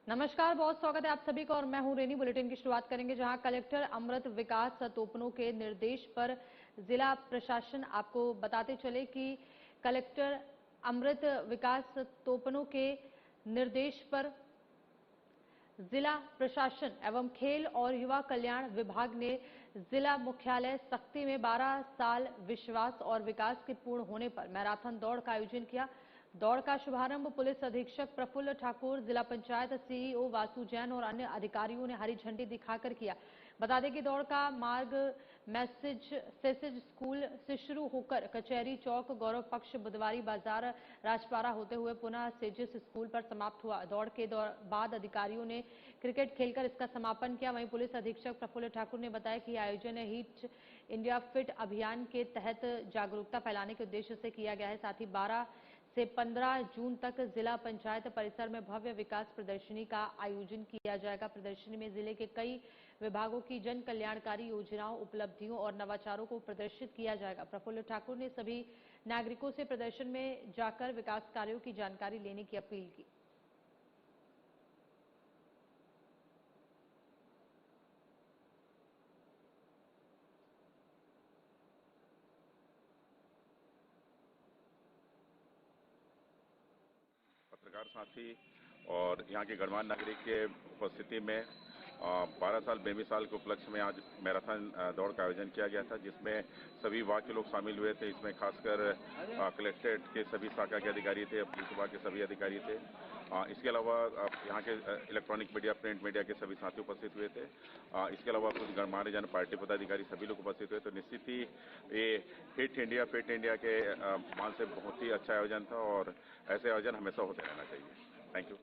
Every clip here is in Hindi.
नमस्कार, बहुत स्वागत है आप सभी का और मैं हूं रेनी। बुलेटिन की शुरुआत करेंगे जहां कलेक्टर अमृत विकास तोपनो के निर्देश पर जिला प्रशासन, आपको बताते चले कि कलेक्टर अमृत विकास तोपनो के निर्देश पर जिला प्रशासन एवं खेल और युवा कल्याण विभाग ने जिला मुख्यालय सक्ती में 12 साल विश्वास और विकास के पूर्ण होने पर मैराथन दौड़ का आयोजन किया। दौड़ का शुभारंभ पुलिस अधीक्षक प्रफुल्ल ठाकुर, जिला पंचायत सीईओ वासु जैन और अन्य अधिकारियों ने हरी झंडी दिखाकर किया। बता दें कि दौड़ का मार्ग सेसेज स्कूल से शुरू होकर कचहरी चौक, गौरव पक्ष, बुधवारी बाजार, राजपारा होते हुए पुनः सेजिस स्कूल पर समाप्त हुआ। दौड़ के बाद अधिकारियों ने क्रिकेट खेलकर इसका समापन किया। वहीं पुलिस अधीक्षक प्रफुल्ल ठाकुर ने बताया कि यह आयोजन हिट इंडिया फिट अभियान के तहत जागरूकता फैलाने के उद्देश्य से किया गया है। साथ ही 12 से 15 जून तक जिला पंचायत परिसर में भव्य विकास प्रदर्शनी का आयोजन किया जाएगा। प्रदर्शनी में जिले के कई विभागों की जन कल्याणकारी योजनाओं, उपलब्धियों और नवाचारों को प्रदर्शित किया जाएगा। प्रफुल्ल ठाकुर ने सभी नागरिकों से प्रदर्शन में जाकर विकास कार्यों की जानकारी लेने की अपील की। पत्रकार साथी और यहाँ के गणमान्य नागरिक के उपस्थिति में 12 साल बेमिसाल के उपलक्ष्य में आज मैराथन दौड़ का आयोजन किया गया था, जिसमें सभी विभाग के लोग शामिल हुए थे। इसमें खासकर कलेक्ट्रेट के सभी शाखा के अधिकारी थे, पुलिस विभाग के सभी अधिकारी थे। इसके अलावा यहाँ के इलेक्ट्रॉनिक मीडिया, प्रिंट मीडिया के सभी साथी उपस्थित हुए थे। इसके अलावा कुछ गणमान्य जन, पार्टी पदाधिकारी सभी लोग उपस्थित हुए। तो निश्चित ही ये हिट इंडिया फिट इंडिया के मान से बहुत ही अच्छा आयोजन था और ऐसे आयोजन हमेशा होते रहना चाहिए। Thank you.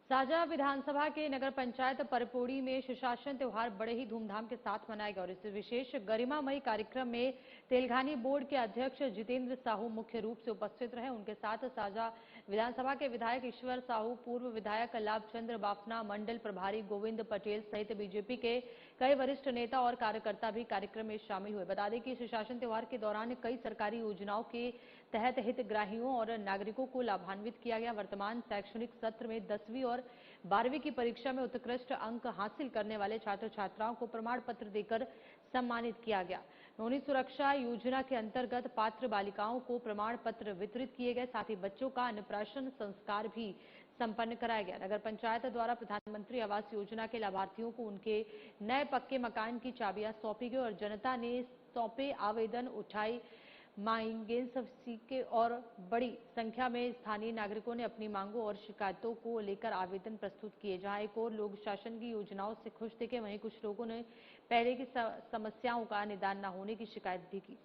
साजा विधानसभा के नगर पंचायत परपोड़ी में सुशासन त्योहार बड़े ही धूमधाम के साथ मनाया गया और इस विशेष गरिमामयी कार्यक्रम में तेलघानी बोर्ड के अध्यक्ष जितेंद्र साहू मुख्य रूप से उपस्थित रहे। उनके साथ साजा विधानसभा के विधायक ईश्वर साहू, पूर्व विधायक लाभचंद्र बाफना, मंडल प्रभारी गोविंद पटेल सहित बीजेपी के कई वरिष्ठ नेता और कार्यकर्ता भी कार्यक्रम में शामिल हुए। बता दें कि सुशासन त्योहार के दौरान कई सरकारी योजनाओं के तहत हितग्राहियों और नागरिकों को लाभान्वित किया गया। वर्तमान शैक्षणिक सत्र में 10वीं और 12वीं की परीक्षा में उत्कृष्ट अंक हासिल करने वाले छात्र छात्राओं को प्रमाण पत्र देकर सम्मानित किया गया। नौनी सुरक्षा योजना के अंतर्गत पात्र बालिकाओं को प्रमाण पत्र वितरित किए गए। साथ ही बच्चों का अन्नप्राशन संस्कार भी संपन्न कराया गया। नगर पंचायत द्वारा प्रधानमंत्री आवास योजना के लाभार्थियों को उनके नए पक्के मकान की चाबियां सौंपी गई और जनता ने सौंपे आवेदन उठाए मांगे सीखे और बड़ी संख्या में स्थानीय नागरिकों ने अपनी मांगों और शिकायतों को लेकर आवेदन प्रस्तुत किए। जहां एक और लोग शासन की योजनाओं से खुश थे, वहीं कुछ लोगों ने पहले की समस्याओं का निदान न होने की शिकायत भी की।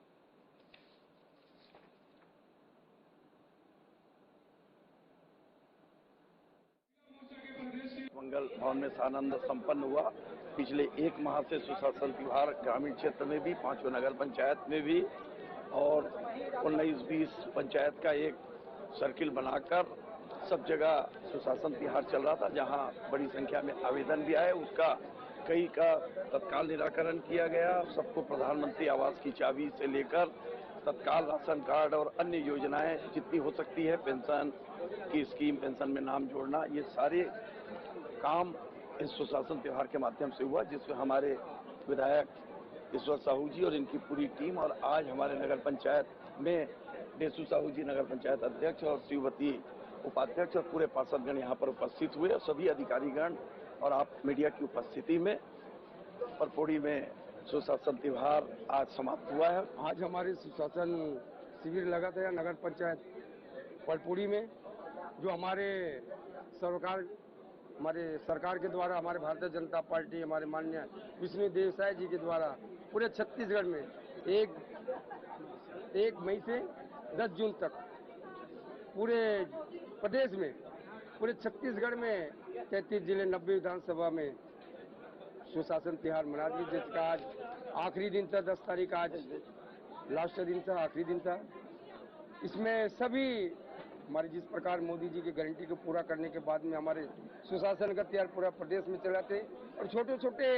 मंगल भवन में सानंद संपन्न हुआ। पिछले एक माह से सुशासन त्योहार ग्रामीण क्षेत्र में भी, 5 नगर पंचायत में भी और 19-20 पंचायत का एक सर्किल बनाकर सब जगह सुशासन त्योहार चल रहा था। जहां बड़ी संख्या में आवेदन भी आए, उसका कई का तत्काल निराकरण किया गया। सबको प्रधानमंत्री आवास की चाबी से लेकर तत्काल राशन कार्ड और अन्य योजनाएं जितनी हो सकती है, पेंशन की स्कीम, पेंशन में नाम जोड़ना, ये सारे काम इस सुशासन त्योहार के माध्यम से हुआ, जिसमें हमारे विधायक ईश्वर साहू जी और इनकी पूरी टीम और आज हमारे नगर पंचायत में डेसू साहू जी नगर पंचायत अध्यक्ष और शिववती उपाध्यक्ष और पूरे पार्षदगण यहाँ पर उपस्थित हुए। सभी अधिकारीगण और आप मीडिया की उपस्थिति में परपोड़ी में सुशासन त्योहार आज समाप्त हुआ है। आज हमारे सुशासन शिविर लगा था नगर पंचायत परपोड़ी में, जो हमारे सरकार के द्वारा, हमारे भारतीय जनता पार्टी, हमारे माननीय विष्णु देव साय जी के द्वारा पूरे छत्तीसगढ़ में 1 मई से 10 जून तक पूरे प्रदेश में, पूरे छत्तीसगढ़ में 33 जिले, 90 विधानसभा में सुशासन त्योहार मना दिए, जिसका आज आखिरी दिन था। 10 तारीख आज लास्ट दिन था, आखिरी दिन था। इसमें सभी हमारे जिस प्रकार मोदी जी की गारंटी को पूरा करने के बाद में हमारे सुशासन का त्योहार पूरा प्रदेश में चलाते और छोटे छोटे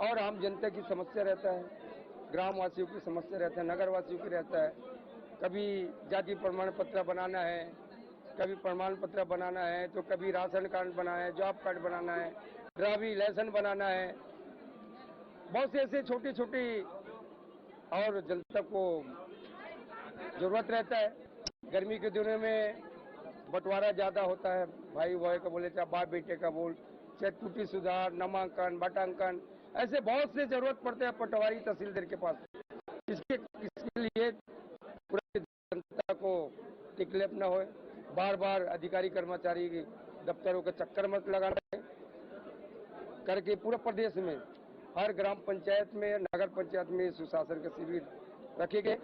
और आम जनता की समस्या रहता है, ग्रामवासियों की समस्या रहता है, नगरवासियों की रहता है। कभी जाति प्रमाण पत्र बनाना है, कभी प्रमाण पत्र बनाना है, तो कभी राशन कार्ड बनाना है, जॉब कार्ड बनाना है, ड्राइविंग लाइसेंस बनाना है। बहुत से ऐसे छोटी छोटी और जनता को जरूरत रहता है। गर्मी के दिनों में बंटवारा ज्यादा होता है, भाई भाई का बोले, चाहे बाप बेटे का बोल, चाहे त्रुटि सुधार, नामांकन, बटांकन, ऐसे बहुत से जरूरत पड़ते हैं पटवारी तहसीलदार के पास। इसके लिए पूरी जनता को तकलीफ न हो, बार बार अधिकारी कर्मचारी दफ्तरों के चक्कर मत लगाना करके पूरे प्रदेश में हर ग्राम पंचायत में, नगर पंचायत में सुशासन के शिविर रखे गए।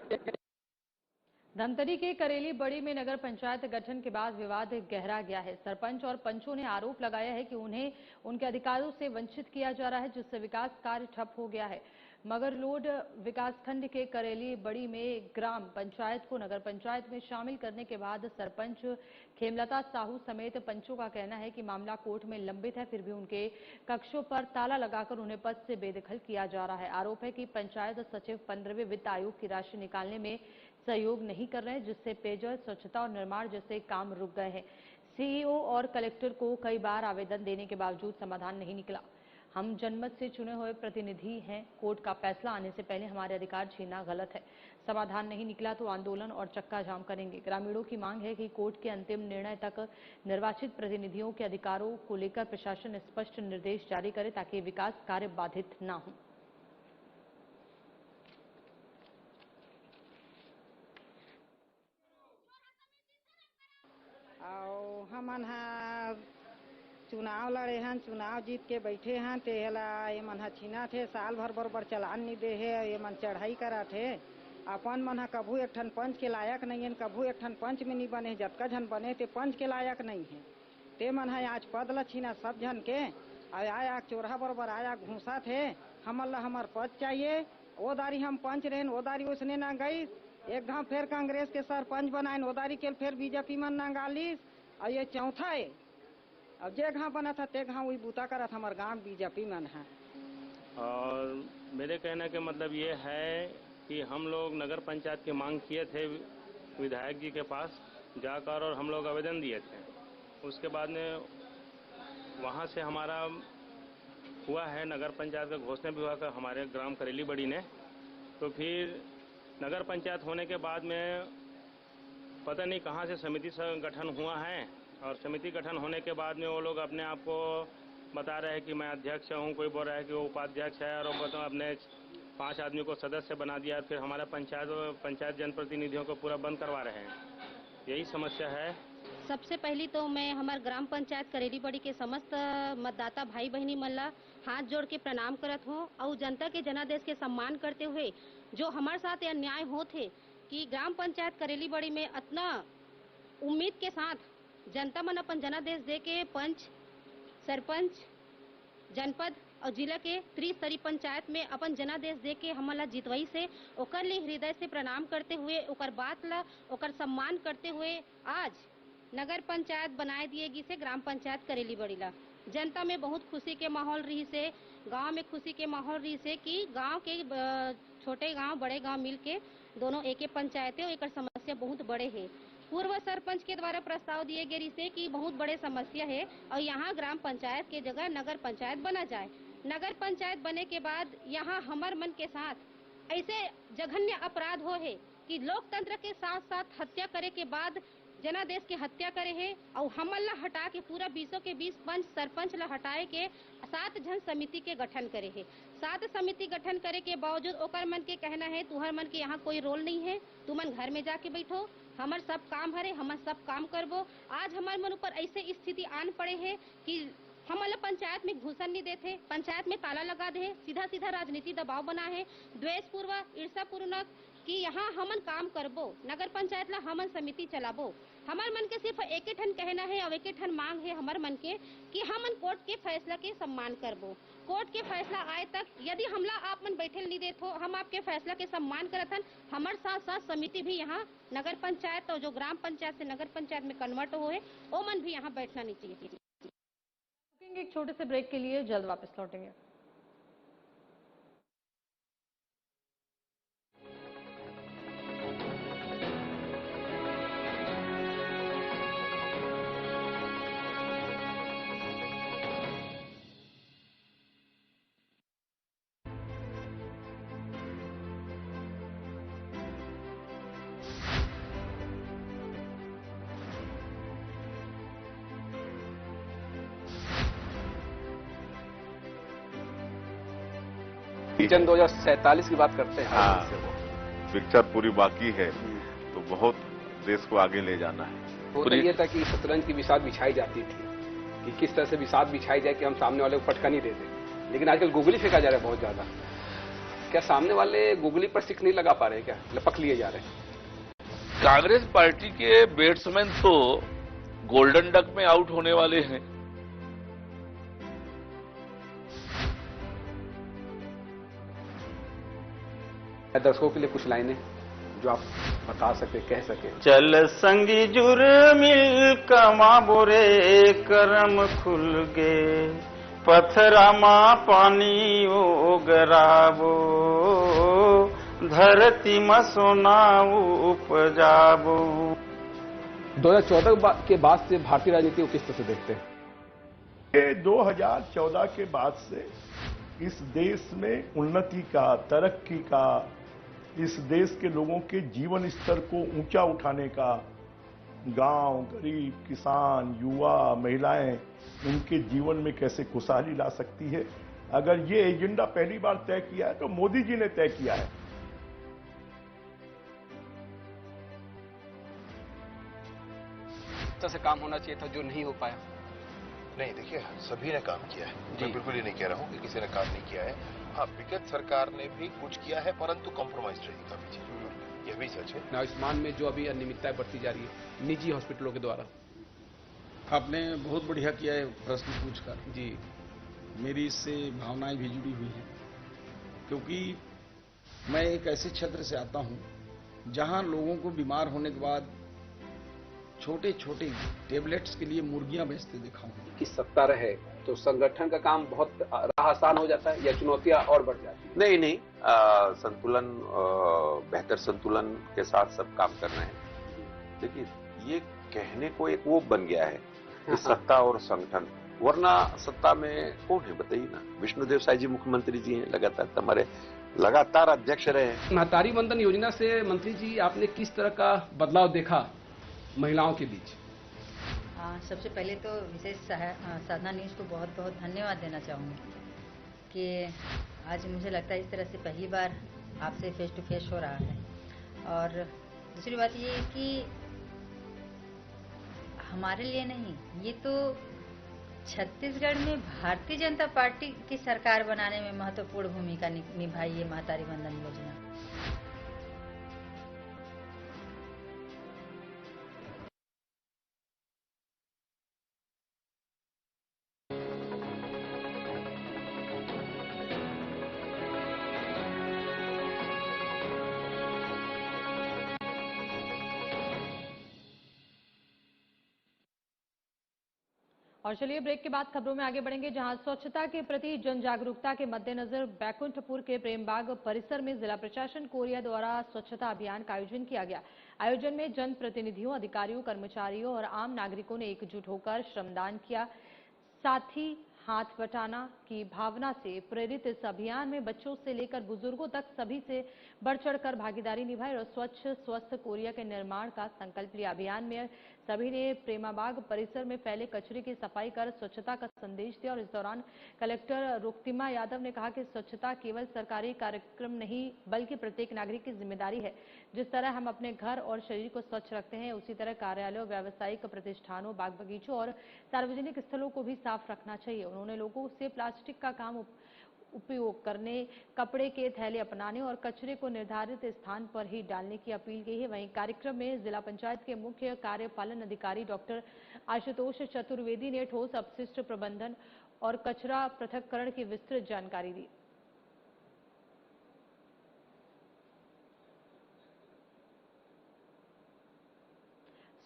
धमतरी के करेली बड़ी में नगर पंचायत गठन के बाद विवाद गहरा गया है। सरपंच और पंचों ने आरोप लगाया है कि उन्हें उनके अधिकारों से वंचित किया जा रहा है, जिससे विकास कार्य ठप हो गया है। मगरलोड विकासखंड के करेली बड़ी में ग्राम पंचायत को नगर पंचायत में शामिल करने के बाद सरपंच खेमलता साहू समेत पंचों का कहना है कि मामला कोर्ट में लंबित है, फिर भी उनके कक्षों पर ताला लगाकर उन्हें पद से बेदखल किया जा रहा है। आरोप है कि पंचायत सचिव 15वें वित्त आयोग की राशि निकालने में सहयोग नहीं कर रहे हैं, जिससे पेयजल, स्वच्छता और निर्माण जैसे काम रुक गए हैं। सीईओ और कलेक्टर को कई बार आवेदन देने के बावजूद समाधान नहीं निकला। हम जनमत से चुने हुए प्रतिनिधि हैं, कोर्ट का फैसला आने से पहले हमारे अधिकार छीनना गलत है। समाधान नहीं निकला तो आंदोलन और चक्का जाम करेंगे। ग्रामीणों की मांग है कि कोर्ट के अंतिम निर्णय तक निर्वाचित प्रतिनिधियों के अधिकारों को लेकर प्रशासन स्पष्ट निर्देश जारी करे, ताकि विकास कार्य बाधित न हो। और हमन चुनाव लड़े हन, चुनाव जीत के बैठे हन, तेला ये मन छीना थे, साल भर बरोबर चलान नहीं दे है, ये मन चढ़ाई करा थे। अपन मन कभू एक ठन पंच के लायक नहीं है, कभू एक ठन पंच में नहीं बने, जतका झन बने ते पंच के लायक नहीं है। ते मन आज पद ल छीना सब झन के, आया चोरहा बरोबर आया घूसा थे। हमन ला हमार पद चाहिए। ओ दारी हम पंच रहे, ओ दारी उसने ना गई। एक घाव फिर कांग्रेस के सरपंच बनाए, ओ दारी के फिर बीजेपी मन ना गालिस। और ये चौथा है, अब जे घाव बना था ते घाव वही बूता करा था हमारे गाँव बीजेपी मन है। और मेरे कहने के मतलब ये है कि हम लोग नगर पंचायत की मांग किए थे विधायक जी के पास जाकर, और हम लोग आवेदन दिए थे। उसके बाद में वहाँ से हमारा हुआ है, नगर पंचायत का घोषणा भी हुआ था हमारे ग्राम करेली बड़ी ने। तो फिर नगर पंचायत होने के बाद में पता नहीं कहाँ से समिति गठन हुआ है, और समिति गठन होने के बाद में वो लोग अपने आप को बता रहे हैं कि मैं अध्यक्ष हूँ, कोई बोल रहा है कि वो उपाध्यक्ष है, और वो अपने 5 आदमी को सदस्य बना दिया, और फिर हमारा पंचायत जनप्रतिनिधियों को पूरा बंद करवा रहे हैं। यही समस्या है। सबसे पहली तो मैं हमारे ग्राम पंचायत करेली बड़ी के समस्त मतदाता भाई बहनी मन ला हाथ जोड़ के प्रणाम करत हूँ, और जनता के जनादेश के सम्मान करते हुए जो हमारे साथ अन्याय होते कि ग्राम पंचायत करेली बड़ी में इतना उम्मीद के साथ जनता मन अपन जनादेश दे के पंच, सरपंच, जनपद और जिला के त्रिस्तरीय पंचायत में अपन जनादेश दे के हमला जितवई से ओकर लिए हृदय से प्रणाम करते हुए, ओकर बात ला ओकर सम्मान करते हुए आज नगर पंचायत बनाए दिएगी से ग्राम पंचायत करेली बड़ी ला। जनता में बहुत खुशी के माहौल रही से, गांव में खुशी के माहौल रही से कि गांव के छोटे गांव बड़े गांव मिल के दोनों एक पंचायतें और एक समस्या बहुत बड़े है। पूर्व सरपंच के द्वारा प्रस्ताव दिए गए से कि बहुत बड़े समस्या है और यहाँ ग्राम पंचायत के जगह नगर पंचायत बना जाए। नगर पंचायत बने के बाद यहाँ हमार मन के साथ ऐसे जघन्य अपराध हो है कि लोकतंत्र के साथ साथ हत्या करे के बाद जनादेश की हत्या करे है, और हमन ला हटा के पूरा 20 के 20 पंच सरपंच ला हटाए के 7 जन समिति के गठन करे है। 7 समिति गठन करे के बावजूद ओकर मन के कहना है तुहर मन के यहाँ कोई रोल नहीं है, तुमन घर में जाके बैठो, हमार सब काम हरे, हम सब काम करबो। आज हमार मन ऊपर ऐसे स्थिति आन पड़े है कि हमारा पंचायत में घुसन नहीं देते, पंचायत में ताला लगा दे, सीधा सीधा राजनीति दबाव बना है, द्वेषपूर्व ईर्षापूर्वक कि यहाँ हमन काम करबो, नगर पंचायत ला हमन समिति चलाबो। हमार मन के सिर्फ एक ही ठन कहना है और एक ही ठन मांग है हमार मन के कि हमन कोर्ट के फैसला के सम्मान करबो। कोर्ट के फैसला आए तक यदि हमला आप मन बैठे नहीं देते हो, हम आपके फैसला के सम्मान करत हन। हमार साथ साथ समिति भी यहाँ नगर पंचायत और जो ग्राम पंचायत से नगर पंचायत में कन्वर्ट हो है, वो मन भी यहाँ बैठना नहीं चाहिए। एक छोटे से ब्रेक के लिए जल्द वापस लौटेंगे। विजन 2047 की बात करते हैं। हाँ, पिक्चर पूरी बाकी है, तो बहुत देश को आगे ले जाना है। होता ये था कि शतरंज की बिसात बिछाई जाती थी कि किस तरह से बिसात बिछाई जाए कि हम सामने वाले को फटका नहीं दे दें, लेकिन आजकल गुगली फेंका जा रहा है बहुत ज्यादा। क्या सामने वाले गुगली पर सिक्स नहीं लगा पा रहे, क्या लपक लिए जा रहे हैं? कांग्रेस पार्टी के बैट्समैन तो गोल्डन डक में आउट होने वाले हैं। दर्शकों के लिए कुछ लाइनें जो आप बता सके, कह सके। चल संगी जुर मिल कमा बोरे करम खुल गे, पथरा मा पानी ओगराबो, धरती में सोना उपजाबो। 2014 के बाद से भारतीय राजनीति को किस तरह से देखते हैं? 2014 के बाद से इस देश में उन्नति का, तरक्की का, इस देश के लोगों के जीवन स्तर को ऊंचा उठाने का, गांव, गरीब, किसान, युवा, महिलाएं, उनके जीवन में कैसे खुशहाली ला सकती है, अगर ये एजेंडा पहली बार तय किया है तो मोदी जी ने तय किया है। से काम होना चाहिए था जो नहीं हो पाया। नहीं, देखिए सभी ने काम किया है, मैं बिल्कुल ही नहीं कह रहा हूं कि किसी ने काम नहीं किया है। हाँ, विगत सरकार ने भी कुछ किया है, परंतु कॉम्प्रोमाइज रही काफी चीजों पर, यह भी सच है। आयुष्मान में जो अभी अनियमितताएं बढ़ती जा रही है निजी हॉस्पिटलों के द्वारा। आपने बहुत बढ़िया किया है प्रश्न पूछकर जी। मेरी इससे भावनाएं भी जुड़ी हुई हैं, क्योंकि मैं एक ऐसे क्षेत्र से आता हूं जहां लोगों को बीमार होने के बाद छोटे छोटे टेबलेट्स के लिए मुर्गियां बेचते देखा हूं। कि सत्ता रहे तो संगठन का काम बहुत आसान हो जाता है या चुनौतियां और बढ़ जाती है? नहीं, संतुलन, बेहतर संतुलन के साथ सब काम कर रहे हैं। देखिए, ये कहने को एक वो बन गया है कि सत्ता और संगठन, वरना सत्ता में कौन है बताइए ना। विष्णुदेव साई जी मुख्यमंत्री जी हैं, लगातार अध्यक्ष रहे हैं। महतारी वंदन योजना से मंत्री जी आपने किस तरह का बदलाव देखा महिलाओं के बीच? सबसे पहले तो विशेष साधना न्यूज़ को बहुत बहुत धन्यवाद देना चाहूँगी कि आज मुझे लगता है इस तरह से पहली बार आपसे फेस टू फेस हो रहा है। और दूसरी बात ये है कि हमारे लिए नहीं, ये तो छत्तीसगढ़ में भारतीय जनता पार्टी की सरकार बनाने में महत्वपूर्ण भूमिका निभाई है महतारी वंदन योजना। और चलिए ब्रेक के बाद खबरों में आगे बढ़ेंगे, जहां स्वच्छता के प्रति जन जागरूकता के मद्देनजर बैकुंठपुर के प्रेमबाग परिसर में जिला प्रशासन कोरिया द्वारा स्वच्छता अभियान का आयोजन किया गया। आयोजन में जनप्रतिनिधियों, अधिकारियों, कर्मचारियों और आम नागरिकों ने एकजुट होकर श्रमदान किया। साथ ही हाथ बटाना की भावना से प्रेरित इस अभियान में बच्चों से लेकर बुजुर्गों तक सभी से बढ़ चढ़कर भागीदारी निभाई और स्वच्छ स्वस्थ कोरिया के निर्माण का संकल्प लिया। अभियान में सभी ने प्रेमाबाग परिसर में फैले कचरे की सफाई कर स्वच्छता का संदेश दिया। और इस दौरान कलेक्टर रुक्तिमा यादव ने कहा कि स्वच्छता केवल सरकारी कार्यक्रम नहीं बल्कि प्रत्येक नागरिक की जिम्मेदारी है। जिस तरह हम अपने घर और शरीर को स्वच्छ रखते हैं, उसी तरह कार्यालयों, व्यावसायिक प्रतिष्ठानों, बाग बगीचों और सार्वजनिक स्थलों को भी साफ रखना चाहिए। उन्होंने लोगों से प्लास्टिक का कम उपयोग करने, कपड़े के थैले अपनाने और कचरे को निर्धारित स्थान पर ही डालने की अपील की है। वहीं कार्यक्रम में जिला पंचायत के मुख्य कार्यपालन अधिकारी डॉक्टर आशुतोष चतुर्वेदी ने ठोस अपशिष्ट प्रबंधन और कचरा पृथक्करण की विस्तृत जानकारी दी।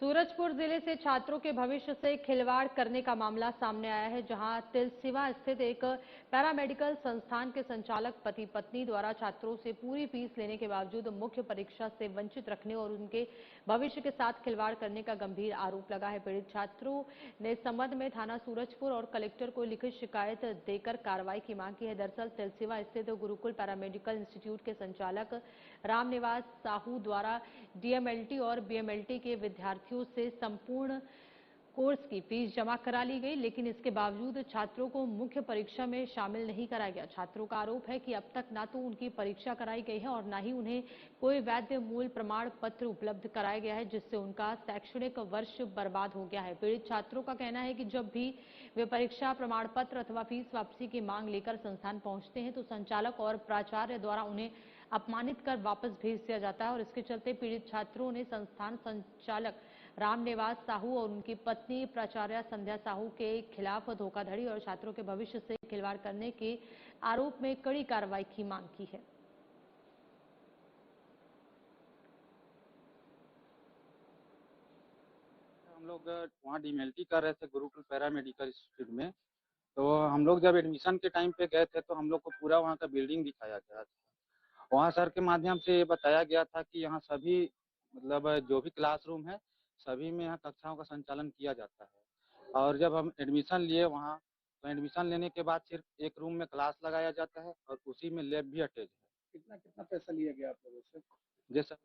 सूरजपुर जिले से छात्रों के भविष्य से खिलवाड़ करने का मामला सामने आया है, जहां तिलसिवा स्थित एक पैरामेडिकल संस्थान के संचालक पति पत्नी द्वारा छात्रों से पूरी फीस लेने के बावजूद मुख्य परीक्षा से वंचित रखने और उनके भविष्य के साथ खिलवाड़ करने का गंभीर आरोप लगा है। पीड़ित छात्रों ने इस संबंध में थाना सूरजपुर और कलेक्टर को लिखित शिकायत देकर कार्रवाई की मांग की है। दरअसल तिलसिवा स्थित गुरुकुल पैरामेडिकल इंस्टीट्यूट के संचालक रामनिवास साहू द्वारा डीएमएलटी और बीएमएलटी के विद्यार्थियों से संपूर्ण कोर्स की फीस जमा करा ली गई, लेकिन इसके बावजूद छात्रों को मुख्य परीक्षा में शामिल नहीं कराया गया। छात्रों का आरोप है कि अब तक ना तो उनकी परीक्षा कराई गई है और ना ही उन्हें कोई वैध मूल प्रमाण पत्र उपलब्ध कराया गया है, जिससे उनका शैक्षणिक वर्ष बर्बाद हो गया है। पीड़ित छात्रों का कहना है कि जब भी वे परीक्षा प्रमाण पत्र अथवा फीस वापसी की मांग लेकर संस्थान पहुंचते हैं तो संचालक और प्राचार्य द्वारा उन्हें अपमानित कर वापस भेज दिया जाता है और इसके चलते पीड़ित छात्रों ने संस्थान संचालक रामनिवास साहू और उनकी पत्नी प्राचार्य संध्या साहू के खिलाफ धोखाधड़ी और छात्रों के भविष्य से खिलवाड़ करने के आरोप में कड़ी कार्रवाई की मांग की है। हम लोग वहाँ डीएमएलटी कर रहे थे गुरुकुल पैरामेडिकल इंस्टीट्यूट में, तो हम लोग जब एडमिशन के टाइम पे गए थे तो हम लोग को पूरा वहाँ का बिल्डिंग दिखाया गया था। वहाँ सर के माध्यम से ये बताया गया था कि यहाँ सभी मतलब जो भी क्लासरूम है सभी में यहाँ कक्षाओं का संचालन किया जाता है। और जब हम एडमिशन लिए वहाँ, तो एडमिशन लेने के बाद सिर्फ एक रूम में क्लास लगाया जाता है और उसी में लैब भी अटैच है। कितना कितना पैसा लिया गया आप लोगों से? जैसा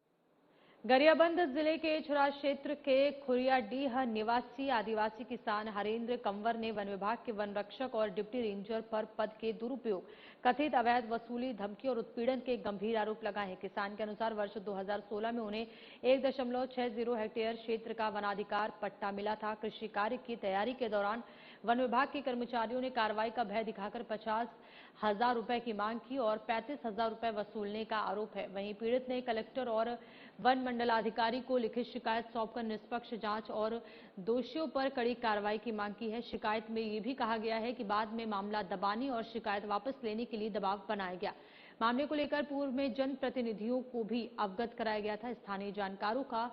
गरियाबंद जिले के छुरा क्षेत्र के खुरियाडीह निवासी आदिवासी किसान हरेंद्र कंवर ने वन विभाग के वन रक्षक और डिप्टी रेंजर पर पद के दुरुपयोग, कथित अवैध वसूली, धमकी और उत्पीड़न के गंभीर आरोप लगाए हैं। किसान के अनुसार वर्ष 2016 में उन्हें 1.60 हेक्टेयर क्षेत्र का वनाधिकार पट्टा मिला था। कृषि कार्य की तैयारी के दौरान वन विभाग के कर्मचारियों ने कार्रवाई का भय दिखाकर 50,000 रुपए की मांग की और 35,000 रुपए वसूलने का आरोप है। वहीं पीड़ित ने कलेक्टर और वन मंडलाधिकारी को लिखित शिकायत सौंपकर निष्पक्ष जांच और दोषियों पर कड़ी कार्रवाई की मांग की है। शिकायत में ये भी कहा गया है कि बाद में मामला दबाने और शिकायत वापस लेने के लिए दबाव बनाया गया। मामले को लेकर पूर्व में जनप्रतिनिधियों को भी अवगत कराया गया था। स्थानीय जानकारों का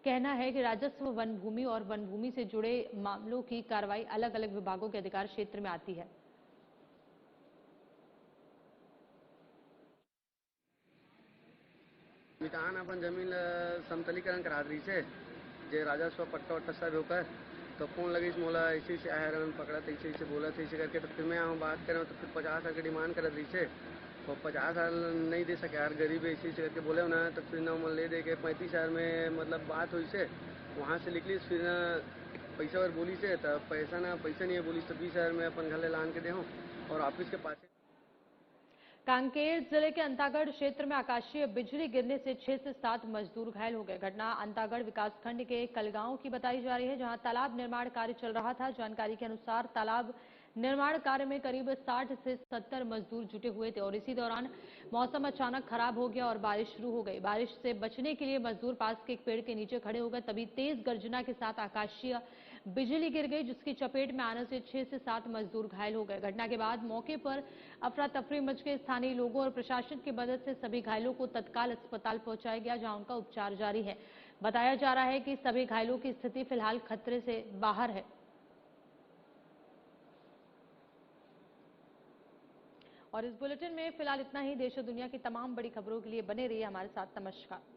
कहना है कि राजस्व, वन भूमि और वन भूमि से जुड़े मामलों की कार्रवाई अलग अलग विभागों के अधिकार क्षेत्र में आती है। मितान अपन जमीन समतलीकरण करा दी से जे राजस्व पट्टा वट्टा सब होकर तो फोन लगी मोला ऐसे से आहरण पकड़ा तो ऐसे बोला था ऐसे करके, तो फिर मैं बात करें तो फिर 50,000 की डिमांड कर दी से तो 50,000 नहीं दे सके यार, गरीब ऐसे करके बोले ना, तो फिर ना ले दे के 35,000 में मतलब बात हुई से वहाँ से निकली। फिर ना पैसा और बोली से तो पैसा नहीं है बोली, तो 20,000 में अपन घर लान के दे और ऑफिस के पास। कांकेर जिले के अंतागढ़ क्षेत्र में आकाशीय बिजली गिरने से 6 से 7 मजदूर घायल हो गए। घटना अंतागढ़ विकासखंड के कलगांव की बताई जा रही है, जहां तालाब निर्माण कार्य चल रहा था। जानकारी के अनुसार तालाब निर्माण कार्य में करीब 60 से 70 मजदूर जुटे हुए थे और इसी दौरान मौसम अचानक खराब हो गया और बारिश शुरू हो गई। बारिश से बचने के लिए मजदूर पास के एक पेड़ के नीचे खड़े हो गए, तभी तेज गर्जना के साथ आकाशीय बिजली गिर गई, जिसकी चपेट में आने से 6 से 7 मजदूर घायल हो गए। घटना के बाद मौके पर अफरा तफरी मच गई। स्थानीय लोगों और प्रशासन की मदद से सभी घायलों को तत्काल अस्पताल पहुंचाया गया, जहां उनका उपचार जारी है। बताया जा रहा है कि सभी घायलों की स्थिति फिलहाल खतरे से बाहर है। और इस बुलेटिन में फिलहाल इतना ही। देश और दुनिया की तमाम बड़ी खबरों के लिए बने रहिए हमारे साथ। नमस्कार।